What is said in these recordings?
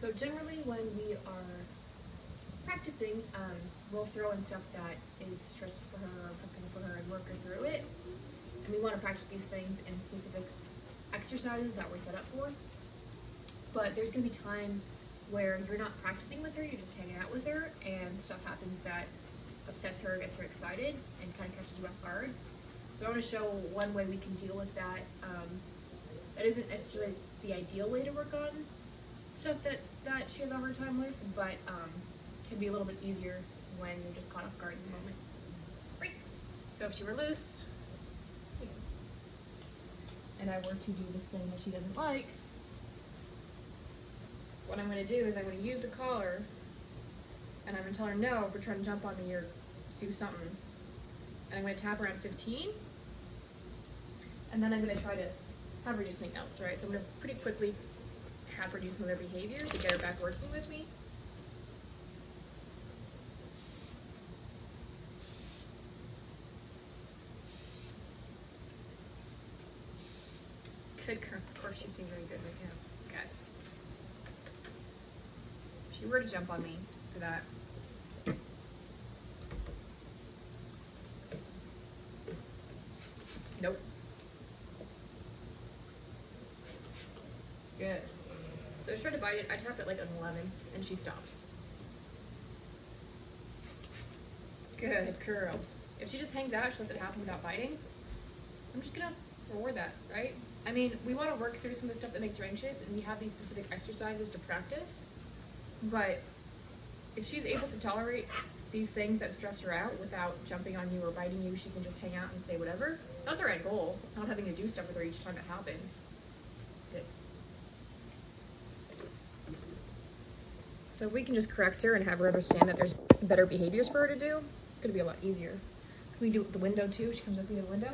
So generally when we are practicing, we'll throw in stuff that is stressful for her or something for her and work her through it. And we want to practice these things in specific exercises that we're set up for. But there's going to be times where you're not practicing with her, you're just hanging out with her, and stuff happens that upsets her, gets her excited, and kind of catches you off guard. So I want to show one way we can deal with that. That isn't necessarily the ideal way to work on stuff that she has a hard time with, but can be a little bit easier when you're just caught off guard in the moment. Right. So if she were loose, and I were to do this thing that she doesn't like, what I'm going to do is I'm going to use the collar, and I'm going to tell her no if you're trying to jump on me or do something. And I'm going to tap around 15, and then I'm going to try to have her do something else, right? So I'm going to pretty quickly have her do some other behavior to get her back working with me. Good girl. Of course she's being very good right now. Good. If she were to jump on me for that, nope. Good. So I tried to bite it. I tapped it like an 11, and she stopped. Good girl. If she just hangs out, she lets it happen without biting, I'm just gonna reward that, right? I mean, we want to work through some of the stuff that makes her anxious, and we have these specific exercises to practice, but if she's able to tolerate these things that stress her out without jumping on you or biting you, she can just hang out and say whatever. That's our end goal, not having to do stuff with her each time it happens. Good. So if we can just correct her and have her understand that there's better behaviors for her to do, it's going to be a lot easier. Can we do it with the window too? She comes up to the window.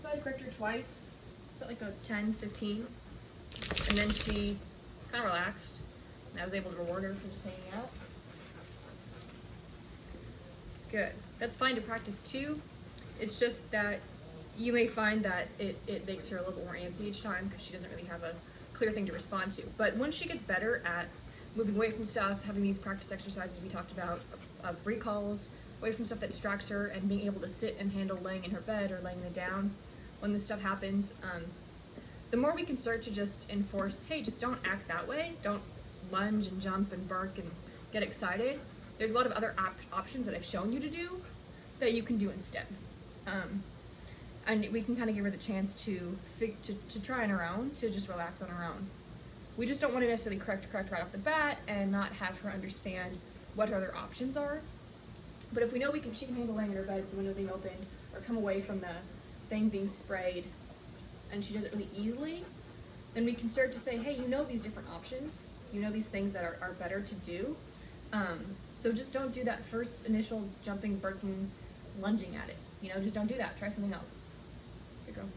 I corrected her twice, so like a 10, 15, and then she kind of relaxed, and I was able to reward her for just hanging out. Good. That's fine to practice too. It's just that you may find that it makes her a little bit more antsy each time because she doesn't really have a clear thing to respond to. But once she gets better at moving away from stuff, having these practice exercises we talked about, of recalls, away from stuff that distracts her, and being able to sit and handle laying in her bed or laying it down when this stuff happens, the more we can start to just enforce, hey, just don't act that way, don't lunge and jump and bark and get excited. There's a lot of other options that I've shown you to do that you can do instead. And we can kind of give her the chance to try on her own, to just relax on her own. We just don't want to necessarily correct right off the bat and not have her understand what her other options are. But if we know she can handle laying in her bed with the window being opened, or come away from the thing being sprayed, and she does it really easily, then we can start to say, hey, you know these different options, you know these things that are better to do, so just don't do that first initial jumping, barking, lunging at it, just don't do that, try something else. Here you go.